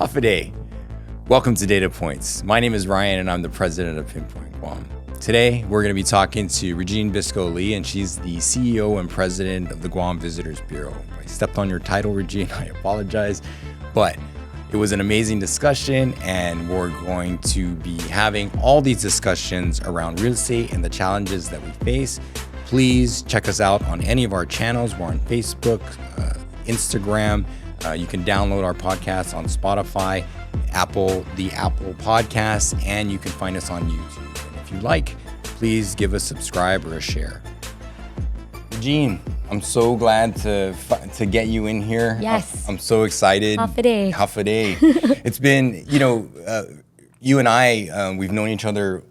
Hafa day. Welcome to Data Points. My name is Ryan and I'm the president of Pinpoint, Guam. Today, we're going to be talking to Regine Biscoe Lee, and she's the CEO and president of the Guam Visitors Bureau. If I stepped on your title, Regine, I apologize, but it was an amazing discussion, and we're going to be having all these discussions around real estate and the challenges that we face. Please check us out on any of our channels. We're on Facebook, Instagram. You can download our podcast on Spotify, the Apple Podcasts, and you can find us on YouTube. And if you like, please give a subscribe or a share. Regine, I'm so glad to get you in here. Yes. I'm so excited. Hafa day. Hafa day. It's been, you and I, we've known each other,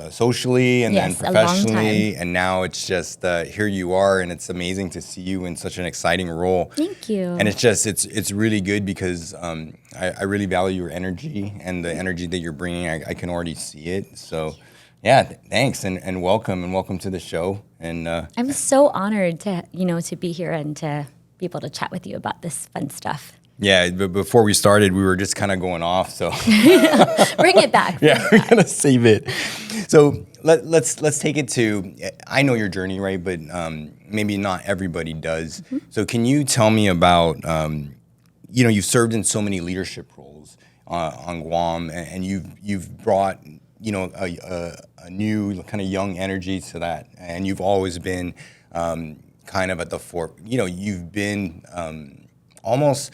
socially and Yes, then professionally. a long time. And now it's just, here you are, and it's amazing to see you in such an exciting role. Thank you. And it's just, it's really good because I really value your energy and the energy that you're bringing. I can already see it. So yeah, thanks and welcome to the show. And I'm so honored to be here and to be able to chat with you about this fun stuff. yeah, but before we started, we were just kind of going off. So Bring it back. yeah, we're gonna save it. So let's take it to. I know your journey, right? But maybe not everybody does. Mm-hmm. So can you tell me about? You've served in so many leadership roles on Guam, and you've brought a new kind of young energy to that, and you've always been kind of at the fore. You've been almost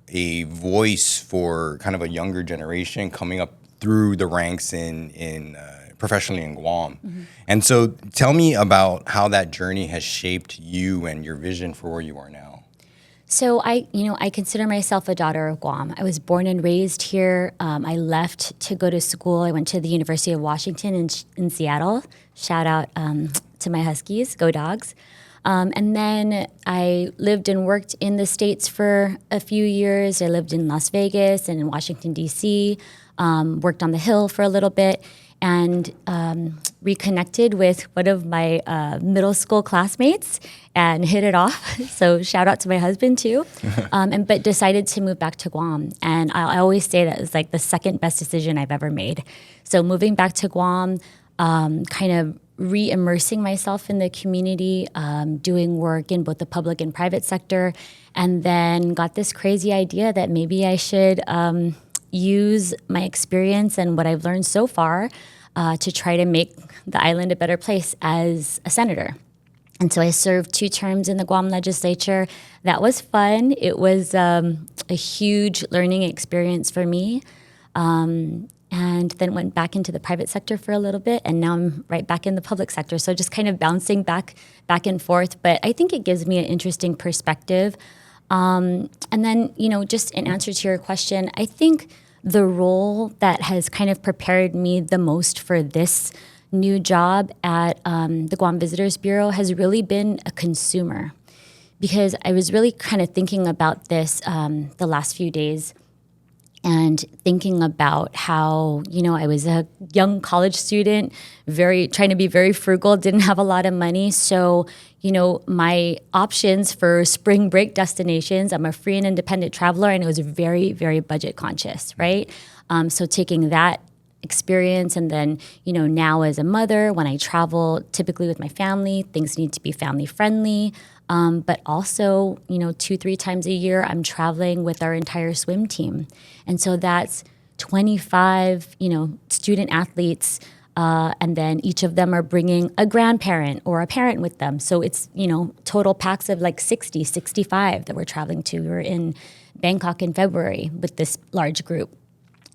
a voice for kind of a younger generation coming up through the ranks in professionally in Guam. Mm-hmm. And so tell me about how that journey has shaped you and your vision for where you are now. So I consider myself a daughter of Guam. I was born and raised here. I left to go to school. I went to the University of Washington in Seattle. Shout out to my Huskies, go Dogs. And then I lived and worked in the States for a few years. I lived in Las Vegas and in Washington, D.C., worked on the Hill for a little bit, and reconnected with one of my middle school classmates and hit it off. So shout out to my husband, too. But decided to move back to Guam. And I always say that it's like the second best decision I've ever made. So moving back to Guam, kind of re-immersing myself in the community, doing work in both the public and private sector, and then got this crazy idea that maybe I should use my experience and what I've learned so far to try to make the island a better place as a senator. And so I served 2 terms in the Guam legislature. That was fun. It was a huge learning experience for me. And then went back into the private sector for a little bit, and now I'm right back in the public sector. So just kind of bouncing back and forth. But I think it gives me an interesting perspective. And then, just in answer to your question, I think the role that has kind of prepared me the most for this new job at the Guam Visitors Bureau has really been a consumer. Because I was really kind of thinking about this the last few days, and thinking about how, I was a young college student, trying to be very frugal, didn't have a lot of money. So, my options for spring break destinations, I'm a free and independent traveler, and it was very, very budget conscious, right? So taking that experience, and then, now as a mother, when I travel, typically with my family, things need to be family friendly. But also, 2-3 times a year, I'm traveling with our entire swim team. And so that's 25, student athletes, and then each of them are bringing a grandparent or a parent with them. So it's, total packs of like 60, 65 that we're traveling to. We were in Bangkok in February with this large group.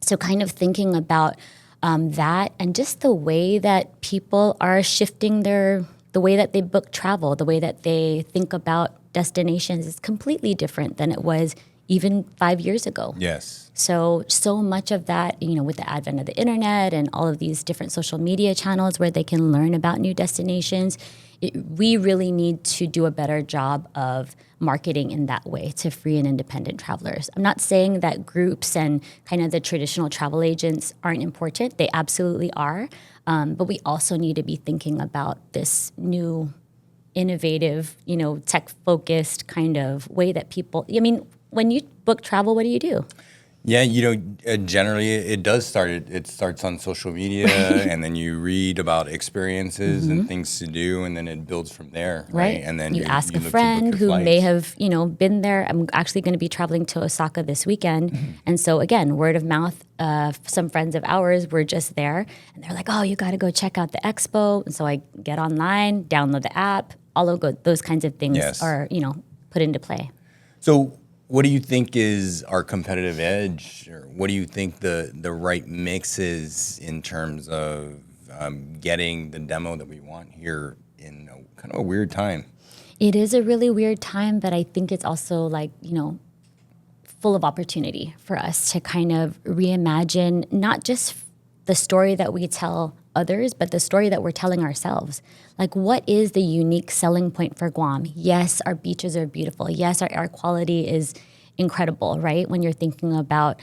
So kind of thinking about that, and just the way that people are shifting the way that they book travel, the way that they think about destinations is completely different than it was even 5 years ago. Yes. So much of that, with the advent of the internet and all of these different social media channels where they can learn about new destinations, we really need to do a better job of marketing in that way to free and independent travelers. I'm not saying that groups and kind of the traditional travel agents aren't important. They absolutely are. But we also need to be thinking about this new, innovative, tech-focused kind of way that people, when you book travel, what do you do? Yeah, generally it does start. It starts on social media, and then you read about experiences and things to do, and then it builds from there, right? And then you ask you a look to book friend your who may flights. have, been there. I'm actually going to be traveling to Osaka this weekend, and so again, word of mouth. Some friends of ours were just there, and they're like, "Oh, you got to go check out the expo." And so I get online, download the app. All of those kinds of things Yes. are put into play. So, what do you think is our competitive edge, or what do you think the right mix is in terms of getting the demo that we want here in kind of a weird time? It is a really weird time, but I think it's also full of opportunity for us to kind of reimagine not just the story that we tell others, but the story that we're telling ourselves. Like, what is the unique selling point for Guam? Yes, our beaches are beautiful. Yes, our air quality is incredible, right? When you're thinking about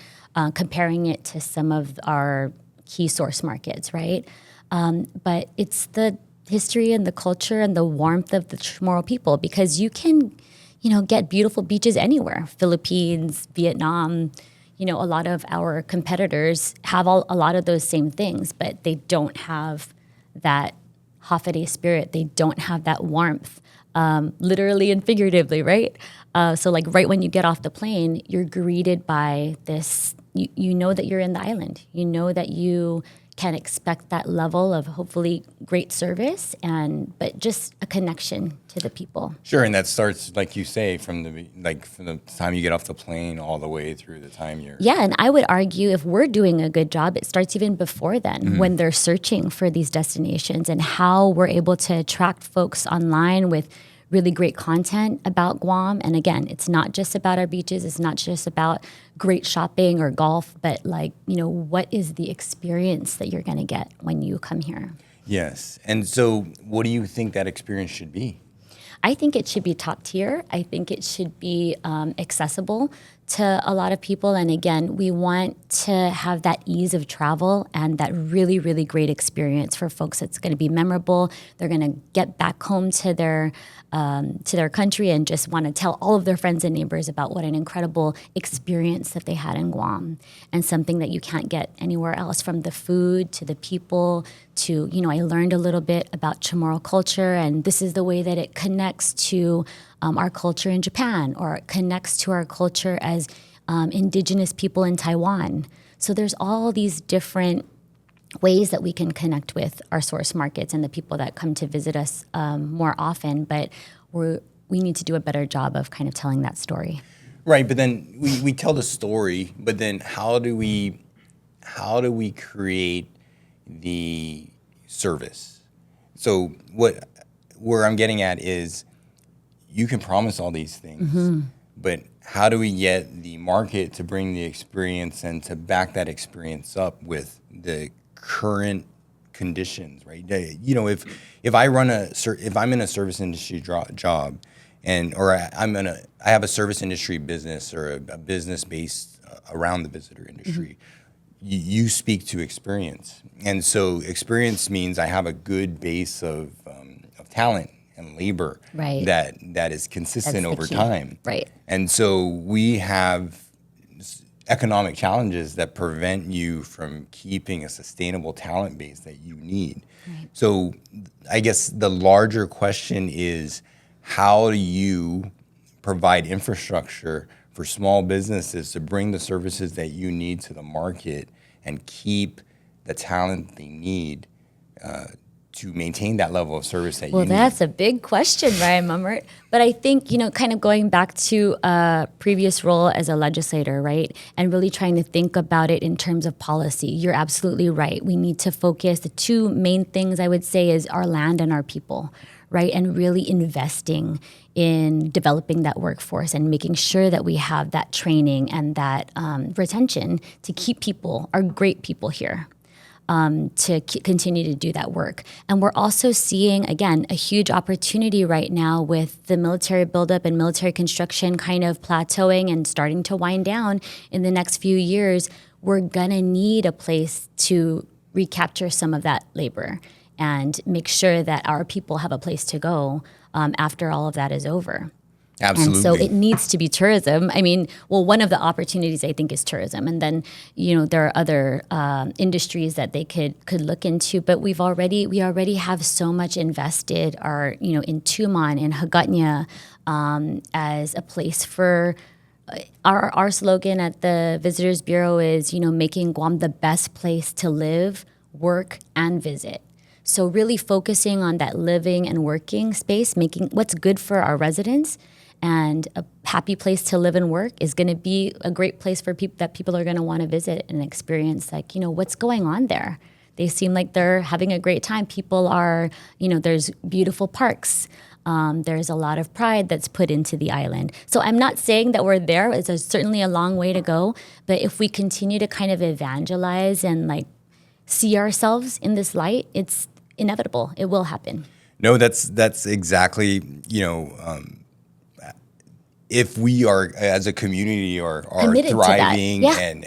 comparing it to some of our key source markets, right? But it's the history and the culture and the warmth of the Chamorro people, because you can get beautiful beaches anywhere. Philippines, Vietnam, a lot of our competitors have a lot of those same things, but they don't have that Hafide spirit. They don't have that warmth, literally and figuratively, right? So right when you get off the plane, you're greeted by this, you know that you're in the island. You know that you can expect that level of hopefully great service, but just a connection to the people. Sure, and that starts, like you say, from the time you get off the plane all the way through the time you're. Yeah, and I would argue if we're doing a good job, it starts even before then, when they're searching for these destinations, and how we're able to attract folks online with really great content about Guam. And again, it's not just about our beaches. It's not just about great shopping or golf, but what is the experience that you're going to get when you come here? Yes. And so what do you think that experience should be? I think it should be top tier. I think it should be accessible to a lot of people. And again, we want to have that ease of travel and that really, really great experience for folks. It's going to be memorable. They're going to get back home to their country and just want to tell all of their friends and neighbors about what an incredible experience that they had in Guam, and something that you can't get anywhere else, from the food to the people to, I learned a little bit about Chamorro culture, and this is the way that it connects to our culture in Japan, or it connects to our culture as indigenous people in Taiwan. So there's all these different ways that we can connect with our source markets and the people that come to visit us more often, but we need to do a better job of kind of telling that story. Right, but then we tell the story, but then how do we create the service? So where I'm getting at is, you can promise all these things, but how do we get the market to bring the experience and to back that experience up with the current conditions, right? If I'm in a service industry job, I have a service industry business, or a business based around the visitor industry, you speak to experience, and so experience means I have a good base of talent and labor, right, that is consistent over key. time, right? And so we have economic challenges that prevent you from keeping a sustainable talent base that you need. Right. So I guess the larger question is, how do you provide infrastructure for small businesses to bring the services that you need to the market and keep the talent they need to maintain that level of service that you need? Well, that's a big question, Ryan Mummert. But I think, kind of going back to a previous role as a legislator, right, and really trying to think about it in terms of policy, you're absolutely right. We need to focus. The two main things I would say is our land and our people, right, and really investing in developing that workforce and making sure that we have that training and that retention to keep people, our great people here. To continue to do that work. And we're also seeing, again, a huge opportunity right now with the military buildup and military construction kind of plateauing and starting to wind down in the next few years. We're going to need a place to recapture some of that labor and make sure that our people have a place to go after all of that is over. Absolutely. And so it needs to be tourism. I mean, well, one of the opportunities I think is tourism, and then there are other industries that they could look into. But we already have so much invested, in Tumon and Hagåtña as a place for. Our slogan at the Visitors Bureau is making Guam the best place to live, work, and visit. So really focusing on that living and working space, making what's good for our residents. And a happy place to live and work is going to be a great place for people are going to want to visit and experience, what's going on there. They seem like they're having a great time. People are, there's beautiful parks. There's a lot of pride that's put into the island. So I'm not saying that we're there. It's certainly a long way to go. But if we continue to kind of evangelize and see ourselves in this light, it's inevitable. It will happen. No, that's exactly, if we are as a community are thriving and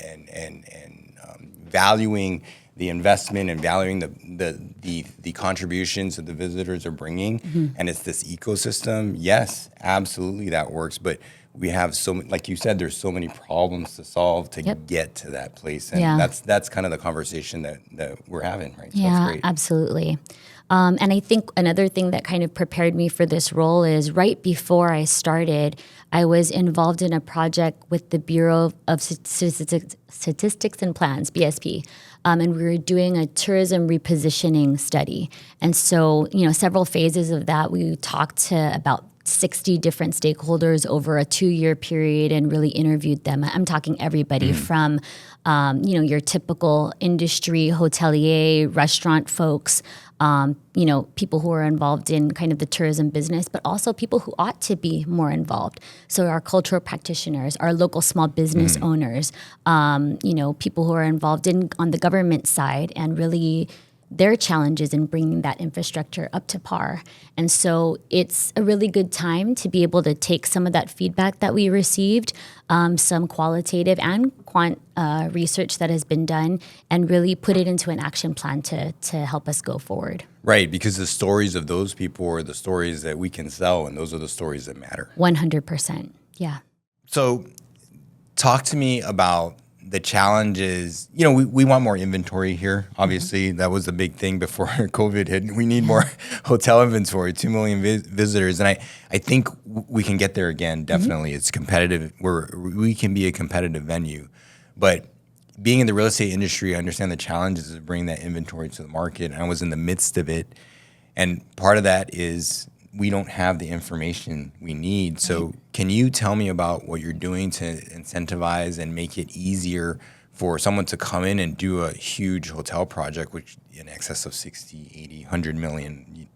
valuing the investment and valuing the contributions that the visitors are bringing, and it's this ecosystem, yes, absolutely that works. But we have like you said, there's so many problems to solve to get to that place, and that's kind of the conversation that we're having, right? So that's great. Absolutely. And I think another thing that kind of prepared me for this role is right before I started, I was involved in a project with the Bureau of Statistics and Plans, BSP, and we were doing a tourism repositioning study. And so, several phases of that, we talked to about 60 different stakeholders over a 2-year period and really interviewed them. I'm talking everybody from, your typical industry, hotelier, restaurant folks, people who are involved in kind of the tourism business, but also people who ought to be more involved. So our cultural practitioners, our local small business owners, people who are involved on the government side and really their challenges in bringing that infrastructure up to par. And so it's a really good time to be able to take some of that feedback that we received, some qualitative and quant research that has been done, and really put it into an action plan to help us go forward. Right, because the stories of those people are the stories that we can sell, and those are the stories that matter. 100%, yeah. So talk to me about the challenges. We want more inventory here. Obviously, that was the big thing before COVID hit. We need more hotel inventory, 2 million visitors. And I think we can get there again, definitely. It's competitive. We can be a competitive venue. But being in the real estate industry, I understand the challenges of bringing that inventory to the market. And I was in the midst of it. And part of that is we don't have the information we need. So can you tell me about what you're doing to incentivize and make it easier for someone to come in and do a huge hotel project, which in excess of 60, 80, 100 million,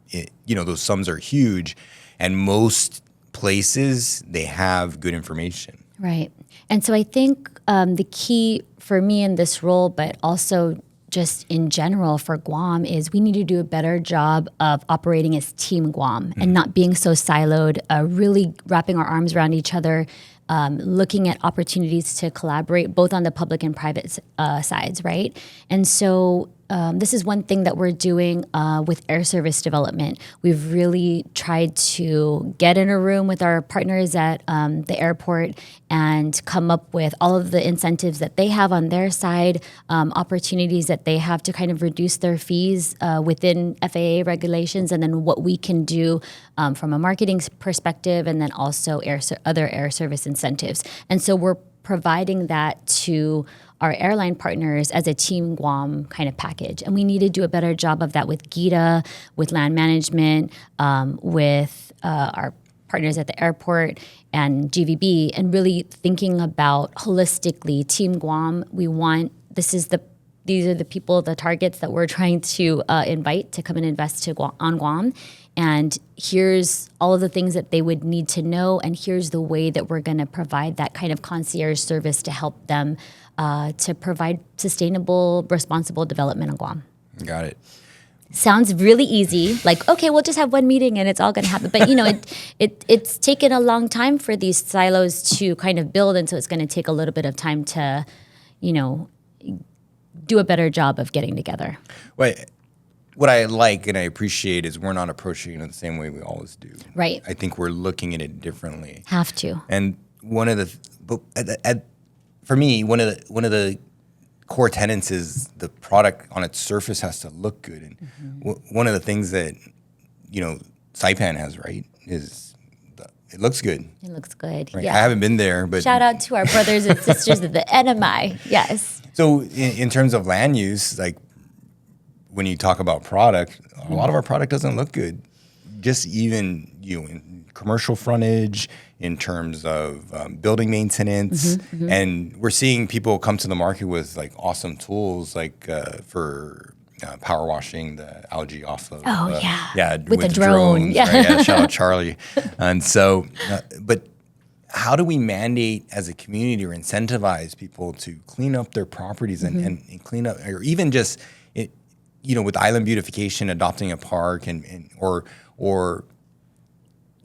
those sums are huge. And most places, they have good information. Right. And so I think the key for me in this role, but also just in general for Guam, is we need to do a better job of operating as Team Guam and not being so siloed, really wrapping our arms around each other, looking at opportunities to collaborate both on the public and private sides, right? And so this is one thing that we're doing with air service development. We've really tried to get in a room with our partners at the airport and come up with all of the incentives that they have on their side, opportunities that they have to kind of reduce their fees within FAA regulations, and then what we can do from a marketing perspective, and then also other air service incentives. And so we're providing that to our airline partners as a Team Guam kind of package. And we need to do a better job of that with GITA, with land management, with our partners at the airport and GVB, and really thinking about holistically Team Guam. These are the people, the targets that we're trying to invite to come and invest on Guam. And here's all of the things that they would need to know, and here's the way that we're going to provide that kind of concierge service to help them to provide sustainable, responsible development on Guam. Got it. Sounds really easy, like, okay, we'll just have one meeting and it's all going to happen. But, it's taken a long time for these silos to kind of build, and so it's going to take a little bit of time to, do a better job of getting together. Wait, what I like and I appreciate is we're not approaching it the same way we always do. Right. I think we're looking at it differently. Have to. And one of the, for me, one of the core tenets is the product on its surface has to look good. And one of the things that, Saipan has, right, is it looks good. It looks good. Right? Yeah. I haven't been there, but shout out to our brothers and sisters of the NMI. Yes. So in terms of land use, like when you talk about product, a lot of our product doesn't look good. Just even in commercial frontage, in terms of building maintenance, and we're seeing people come to the market with like awesome tools, like for power washing the algae off of. With the drone. Drones, right? Yeah, shout out Charlie. And so, but how do we mandate as a community or incentivize people to clean up their properties and clean up, or even just with island beautification, adopting a park or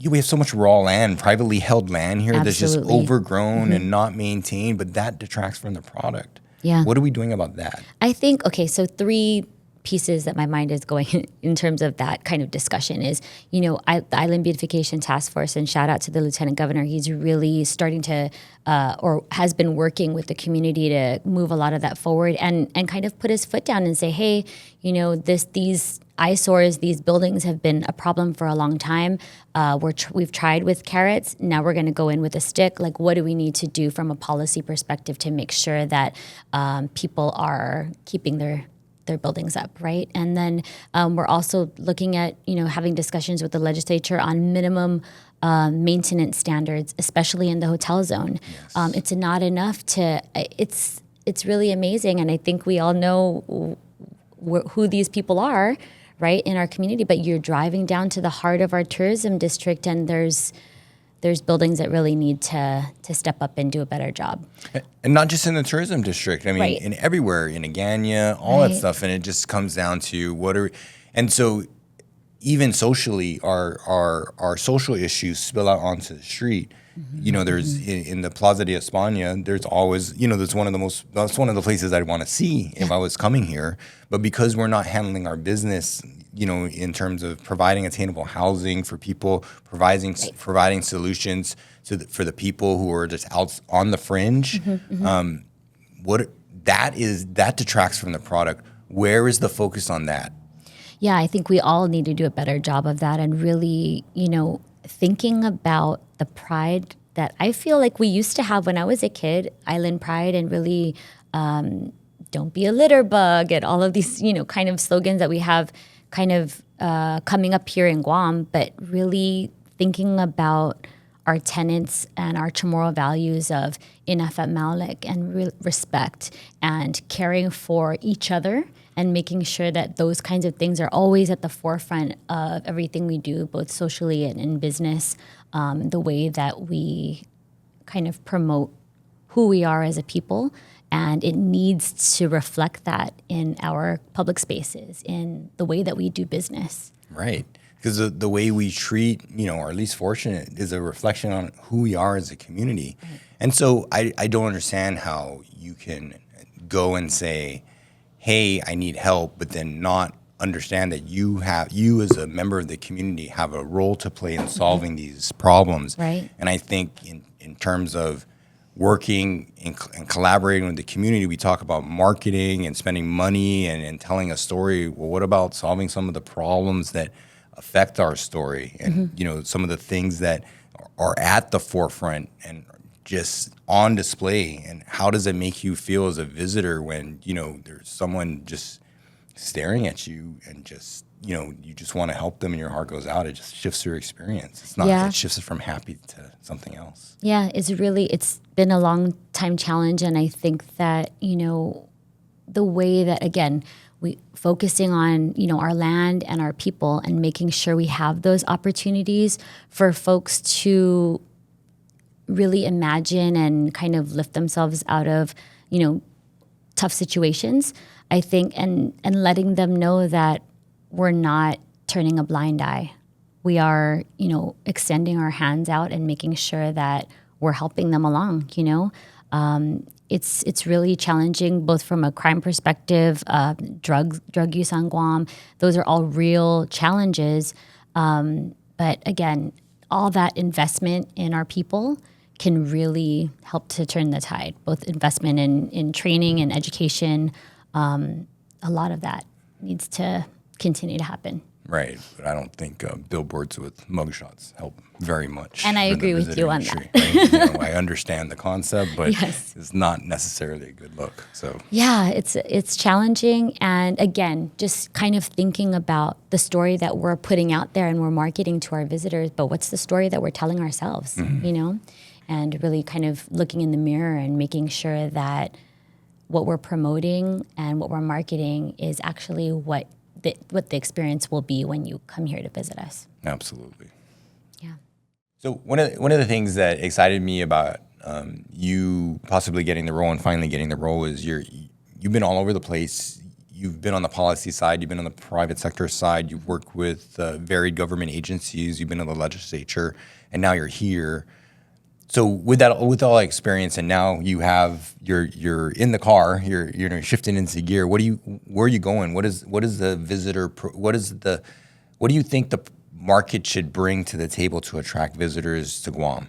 we have so much raw land, privately held land here that's just overgrown and not maintained, but that detracts from the product. Yeah. What are we doing about that? I think, so 3 pieces that my mind is going in terms of that kind of discussion is, the Island Beautification Task Force, and shout out to the Lieutenant Governor. He's really starting to, or has been working with the community to move a lot of that forward and kind of put his foot down and say, hey, these eyesores, these buildings have been a problem for a long time. We've tried with carrots. Now we're going to go in with a stick. Like, what do we need to do from a policy perspective to make sure that people are keeping their buildings up, right? And then we're also looking at, having discussions with the legislature on minimum maintenance standards, especially in the hotel zone. Yes. It's not enough it's really amazing. And I think we all know who these people are, right, in our community, but you're driving down to the heart of our tourism district and there's buildings that really need to step up and do a better job. And not just in the tourism district. I mean, in everywhere, in Agana, all that stuff. And it just comes down to and so even socially, our social issues spill out onto the street. There's in the Plaza de España, there's always, that's one of the places I'd want to see if I was coming here. But because we're not handling our business, in terms of providing attainable housing for people, providing solutions for the people who are just out on the fringe, that detracts from the product. Where is the focus on that? Yeah, I think we all need to do a better job of that and really, thinking about the pride that I feel like we used to have when I was a kid, island pride, and really don't be a litter bug, and all of these, kind of slogans that we have kind of coming up here in Guam, but really thinking about our tenets and our Chamorro values of inafat maulik and respect and caring for each other and making sure that those kinds of things are always at the forefront of everything we do, both socially and in business, the way that we kind of promote who we are as a people. And it needs to reflect that in our public spaces, in the way that we do business. Right. Because the way we treat, our least fortunate is a reflection on who we are as a community. Right. And so I don't understand how you can go and say, hey, I need help, but then not understand that you as a member of the community have a role to play in solving these problems. Right. And I think in terms of working and collaborating with the community, we talk about marketing and spending money and telling a story. Well, what about solving some of the problems that affect our story and some of the things that are at the forefront and just on display? And how does it make you feel as a visitor when there's someone just staring at you and just you just want to help them and your heart goes out? It just shifts your experience. It's not it shifts it from happy to something else. Yeah, it's been a long time challenge, and I think that the way that, again, we focusing on our land and our people and making sure we have those opportunities for folks to really imagine and kind of lift themselves out of tough situations, I think, and letting them know that we're not turning a blind eye. We are, extending our hands out and making sure that we're helping them along, it's really challenging both from a crime perspective, drug use on Guam. Those are all real challenges. But again, all that investment in our people can really help to turn the tide, both investment in training and education. A lot of that needs to continue to happen. Right, but I don't think billboards with mugshots help very much. And I for the agree with visitor you on industry, that. right? I understand the concept, but Yes. it's not necessarily a good look. So Yeah, it's challenging. And again, just kind of thinking about the story that we're putting out there and we're marketing to our visitors, but what's the story that we're telling ourselves, And really kind of looking in the mirror and making sure that what we're promoting and what we're marketing is actually what the experience will be when you come here to visit us. absolutely. Yeah. So one of the things that excited me about you possibly getting the role and finally getting the role is you've been all over the place. You've been on the policy side. You've been on the private sector side. You've worked with varied government agencies. You've been in the legislature, and now you're here. So with all that experience, and now you're in the car. You're shifting into gear. Where are you going? What is the visitor? What do you think the market should bring to the table to attract visitors to Guam?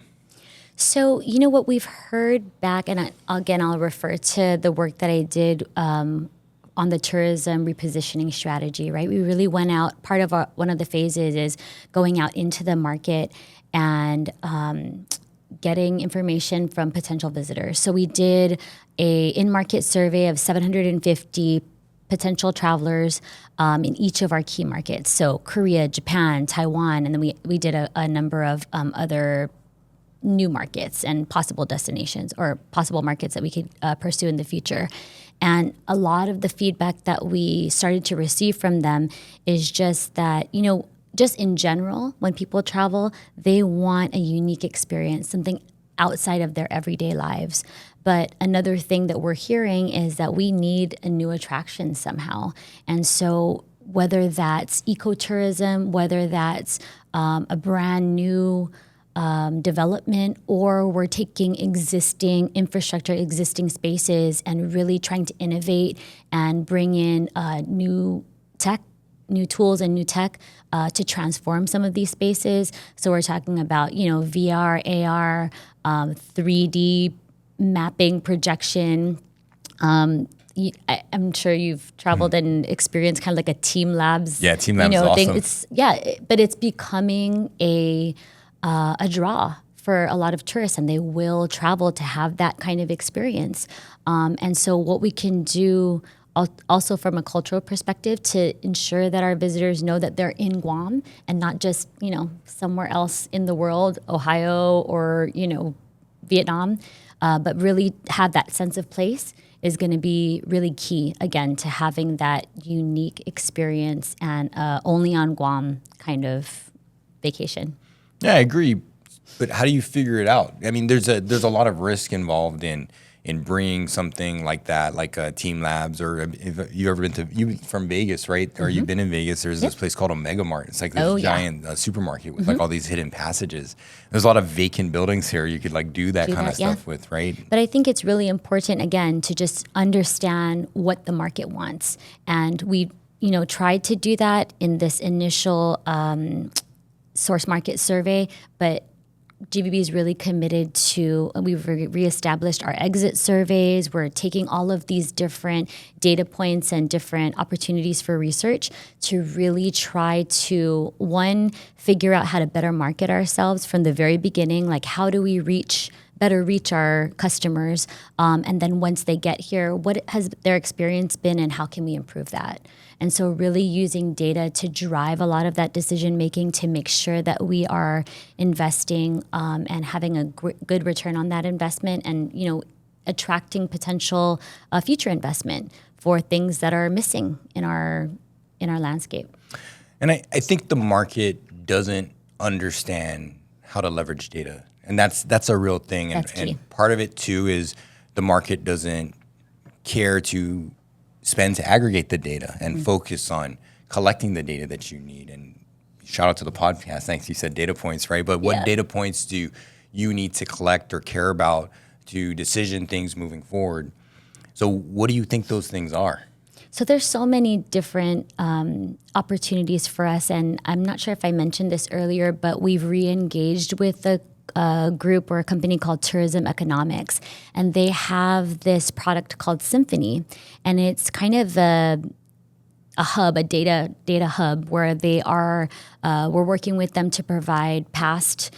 So, what we've heard back, and I'll refer to the work that I did on the tourism repositioning strategy, right? We really went out, one of the phases is going out into the market and getting information from potential visitors. So we did a in-market survey of 750 potential travelers in each of our key markets. So Korea, Japan, Taiwan, and then we did a number of other new markets and possible destinations or possible markets that we could pursue in the future. And a lot of the feedback that we started to receive from them is just that, just in general, when people travel, they want a unique experience, something outside of their everyday lives. But another thing that we're hearing is that we need a new attraction somehow. And so whether that's ecotourism, whether that's a brand new development, or we're taking existing infrastructure, existing spaces, and really trying to innovate and bring in new tools and new tech to transform some of these spaces. So we're talking about, VR, AR, 3D mapping, projection. I'm sure you've traveled and experienced kind of like a Team Labs. Yeah, Team Labs is awesome. Thing. But it's becoming a draw for a lot of tourists, and they will travel to have that kind of experience. And so what we can do also from a cultural perspective to ensure that our visitors know that they're in Guam and not just, somewhere else in the world, Ohio or, Vietnam, but really have that sense of place is going to be really key, again, to having that unique experience and only on Guam kind of vacation. Yeah, I agree. But how do you figure it out? I mean, there's a lot of risk involved in bringing something like that, like Team Labs, or if you ever been you from Vegas, right? Or you've been in Vegas. There's this place called a Mega Mart. It's like this giant supermarket with like all these hidden passages. There's a lot of vacant buildings here. You could do that kind of stuff with, right? But I think it's really important, again, to just understand what the market wants. And we, tried to do that in this initial source market survey, but GVB is really committed to, we've reestablished our exit surveys. We're taking all of these different data points and different opportunities for research to really try to, one, figure out how to better market ourselves from the very beginning, like how do we better reach our customers, and then once they get here, what has their experience been and how can we improve that? And so really using data to drive a lot of that decision making to make sure that we are investing and having a good return on that investment, and attracting potential future investment for things that are missing in our landscape. And I think the market doesn't understand how to leverage data. And that's a real thing. And part of it too is the market doesn't care to spend to aggregate the data and focus on collecting the data that you need. And shout out to the podcast. Thanks. You said data points, right? But what data points do you need to collect or care about to decision things moving forward. So what do you think those things are? So there's so many different opportunities for us, and I'm not sure if I mentioned this earlier, but we've re-engaged with a group or a company called Tourism Economics, and they have this product called Symphony, and it's kind of a hub, a data hub, where they are we're working with them to provide past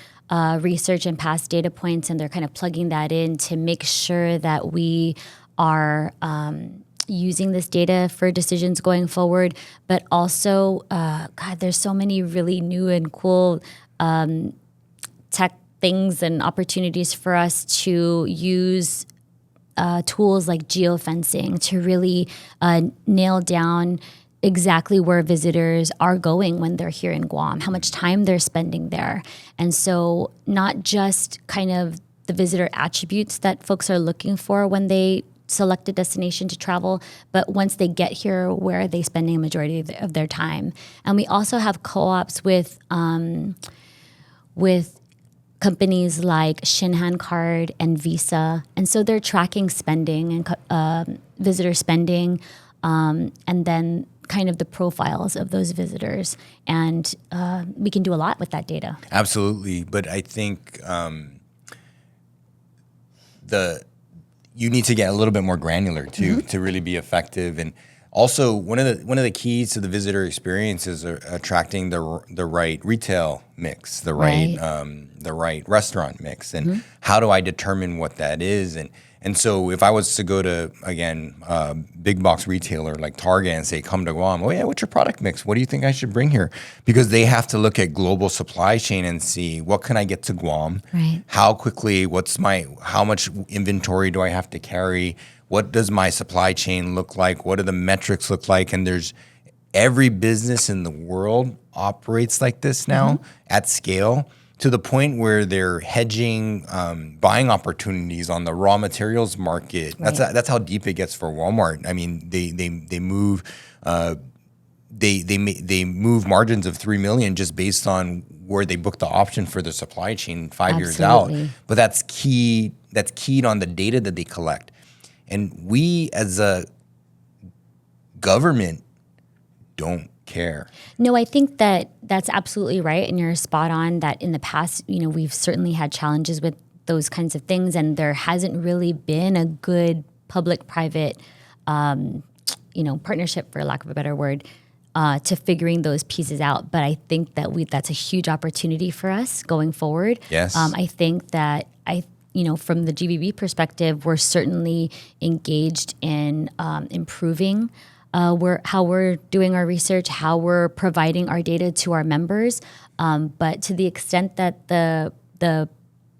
research and past data points, and they're kind of plugging that in to make sure that we are using this data for decisions going forward. But also, God, there's so many really new and cool tech things and opportunities for us to use tools like geofencing to really nail down exactly where visitors are going when they're here in Guam, how much time they're spending there. And so not just kind of the visitor attributes that folks are looking for when they select a destination to travel, but once they get here, where are they spending a majority of their time? And we also have co-ops with companies like Shinhan Card and Visa. And so they're tracking spending and visitor spending, and then kind of the profiles of those visitors. And we can do a lot with that data. Absolutely. But I think you need to get a little bit more granular too, to really be effective. And also, one of the keys to the visitor experience is attracting the right retail mix, the right restaurant mix. And how do I determine what that is? And so if I was to go to, again, big box retailer like Target and say, come to Guam, oh yeah, what's your product mix? What do you think I should bring here? Because they have to look at global supply chain and see, what can I get to Guam? Right. How quickly, how much inventory do I have to carry? What does my supply chain look like? What do the metrics look like? And every business in the world operates like this now at scale, to the point where they're hedging buying opportunities on the raw materials market. Right. That's how deep it gets for Walmart. I mean, they move they move margins of $3 million just based on where they book the option for the supply chain 5 years out. But that's key. That's keyed on the data that they collect, and we as a government don't care. No, I think that's absolutely right, and you're spot on that in the past, we've certainly had challenges with those kinds of things, and there hasn't really been a good public-private, partnership, for lack of a better word, to figuring those pieces out. But I think that's a huge opportunity for us going forward. Yes. I think that from the GVB perspective, we're certainly engaged in improving how we're doing our research, how we're providing our data to our members. But to the extent that the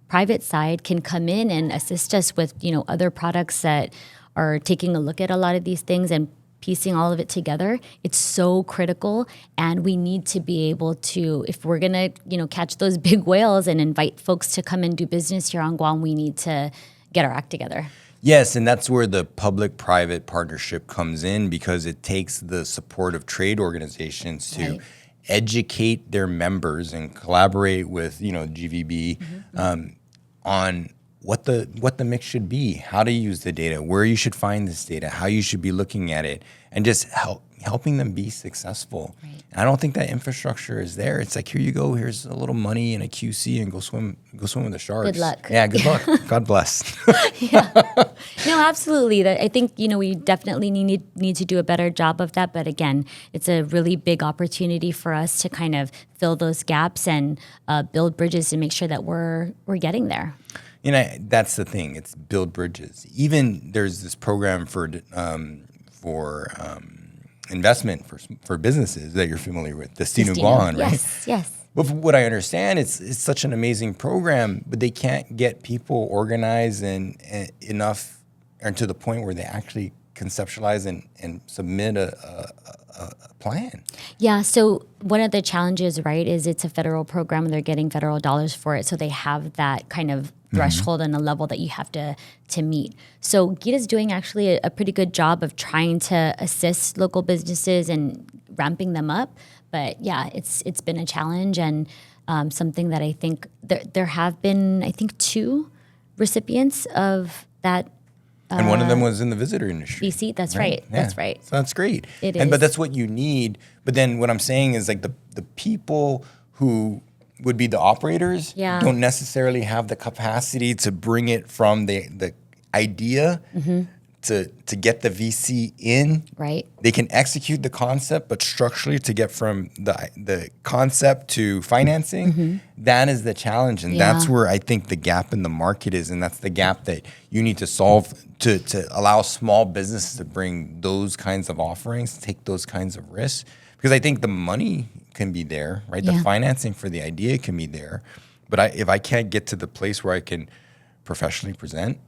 private side can come in and assist us with, other products that are taking a look at a lot of these things and piecing all of it together, it's so critical. And we need to be able to, if we're gonna, catch those big whales and invite folks to come and do business here on Guam, we need to get our act together. Yes, and that's where the public-private partnership comes in, because it takes the support of trade organizations to educate their members and collaborate with, GVB on what the mix should be, how to use the data, where you should find this data, how you should be looking at it, and just helping them be successful. Right. And I don't think that infrastructure is there. It's like, here you go, here's a little money and a QC, and go swim with the sharks. Good luck. Yeah, good luck. God bless. Yeah. No, absolutely. I think, we definitely need to do a better job of that. But again, it's a really big opportunity for us to kind of fill those gaps and build bridges to make sure that we're getting there. That's the thing. It's build bridges. Even there's this program for investment for businesses that you're familiar with, Destino Guam, right? Yes. But from what I understand, it's such an amazing program, but they can't get people organized and enough, and to the point where they actually conceptualize and submit a plan. Yeah, so one of the challenges, right, is it's a federal program and they're getting federal dollars for it, so they have that kind of threshold and a level that you have to meet. So Gita's doing actually a pretty good job of trying to assist local businesses and ramping them up. But yeah, it's been a challenge, and something that I think there have been, I think, two recipients of that. And one of them was in the visitor industry. VC, that's right. Yeah. That's right. So that's great. It is. But that's what you need. But then what I'm saying is like the people who would be the operators don't necessarily have the capacity to bring it from the idea to get the VC in. Right. They can execute the concept, but structurally to get from the concept to financing, that is the challenge. And that's where I think the gap in the market is. And that's the gap that you need to solve to allow small businesses to bring those kinds of offerings, take those kinds of risks. Because I think the money can be there, right? The financing for the idea can be there. But if I can't get to the place where I can professionally present,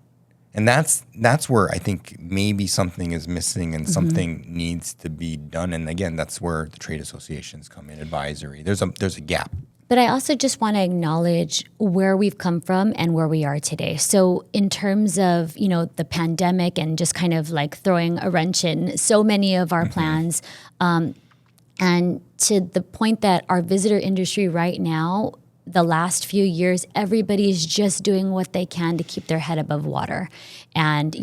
and that's where I think maybe something is missing and something needs to be done. And again, that's where the trade associations come in, advisory. There's a gap. But I also just want to acknowledge where we've come from and where we are today. So in terms of, the pandemic and just kind of like throwing a wrench in so many of our plans, and to the point that our visitor industry right now, the last few years, everybody's just doing what they can to keep their head above water. And,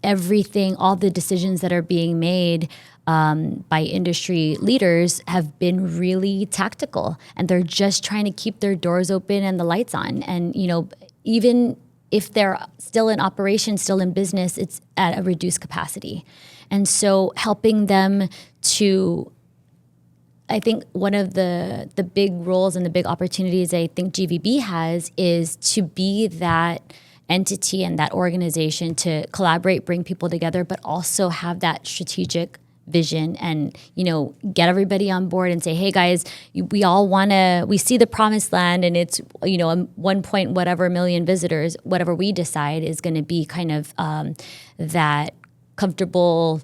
everything, all the decisions that are being made by industry leaders have been really tactical. And they're just trying to keep their doors open and the lights on. And, even if they're still in operation, still in business, it's at a reduced capacity. And so helping them to, I think one of the big roles and the big opportunities I think GVB has is to be that entity and that organization to collaborate, bring people together, but also have that strategic vision and, get everybody on board and say, hey guys, we see the promised land and it's, 1 point whatever million visitors, whatever we decide is going to be kind of that comfortable,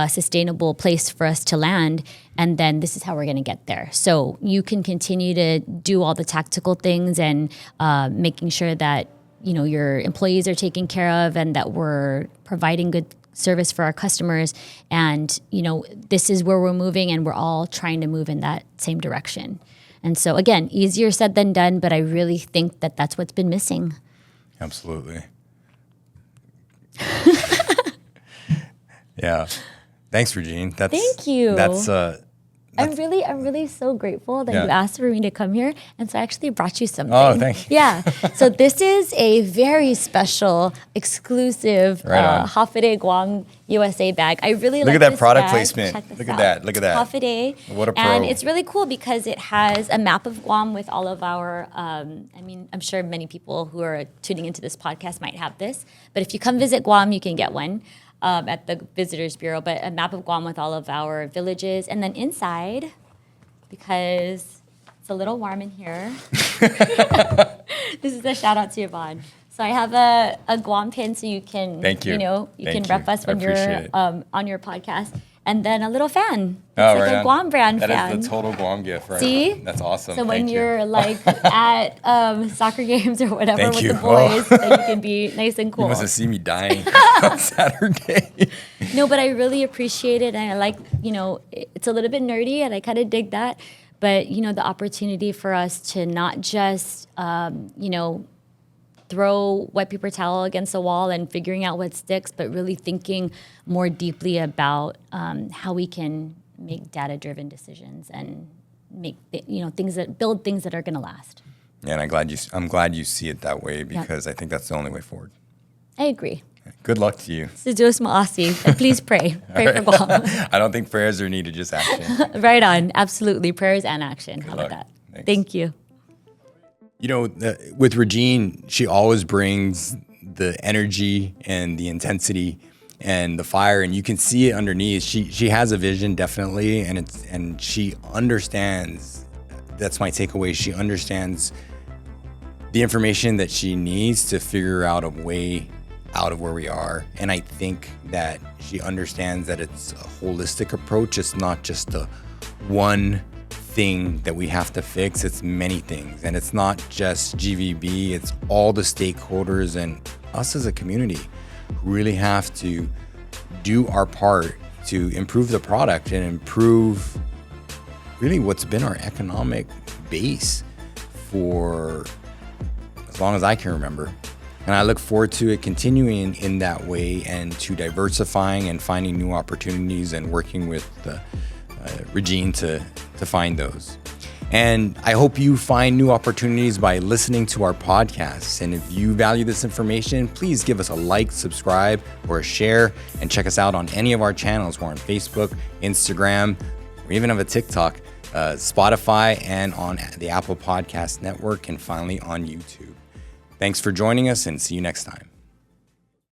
sustainable place for us to land. And then this is how we're going to get there. So you can continue to do all the tactical things and making sure that, your employees are taken care of and that we're providing good service for our customers. And, this is where we're moving and we're all trying to move in that same direction. And so again, easier said than done, but I really think that that's what's been missing. Absolutely. Yeah. Thanks, Regine. Thank you. I'm really so grateful that you asked for me to come here. And so I actually brought you something. Oh, thank you. Yeah. So this is a very special, exclusive Hafide Guam USA bag. I really like this bag. Look at that product placement. Look at that. Hafide. What a pro. And it's really cool because it has a map of Guam with all of our, I'm sure many people who are tuning into this podcast might have this. But if you come visit Guam, you can get one. At the Visitors Bureau, but a map of Guam with all of our villages. And then inside, because it's a little warm in here, this is a shout out to Yvonne. So I have a Guam pin so you can, you can rep us when you're on your podcast. And then a little fan. It's like a Guam brand fan. That is the total Guam gift, right? See? That's awesome. So when you're like at soccer games or whatever with the boys, then you can be nice and cool. You must have seen me dying on Saturday. No, but I really appreciate it. And I like, it's a little bit nerdy and I kind of dig that. But, the opportunity for us to not just, throw wet paper towel against the wall and figuring out what sticks, but really thinking more deeply about how we can make data-driven decisions and make build things that are going to last. Yeah, and I'm glad you see it that way because I think that's the only way forward. I agree. Good luck to you. Sejos Maasi, and please pray. Pray for Guam. I don't think prayers are needed, just action. Right on, absolutely. Prayers and action. Good How luck. about that? Thanks. Thank you. With Regine, she always brings the energy and the intensity and the fire, and you can see it underneath. She has a vision, definitely, and she understands. That's my takeaway. She understands the information that she needs to figure out a way out of where we are. And I think that she understands that it's a holistic approach. It's not just the one thing that we have to fix. It's many things, and it's not just GVB. It's all the stakeholders and us as a community who really have to do our part to improve the product and improve really what's been our economic base for as long as I can remember. And I look forward to it continuing in that way and to diversifying and finding new opportunities and working with Regine to find those. And I hope you find new opportunities by listening to our podcasts. And if you value this information, please give us a like, subscribe, or a share, and check us out on any of our channels. We're on Facebook, Instagram, we even have a TikTok, Spotify, and on the Apple Podcast Network, and finally on YouTube. Thanks for joining us, and see you next time.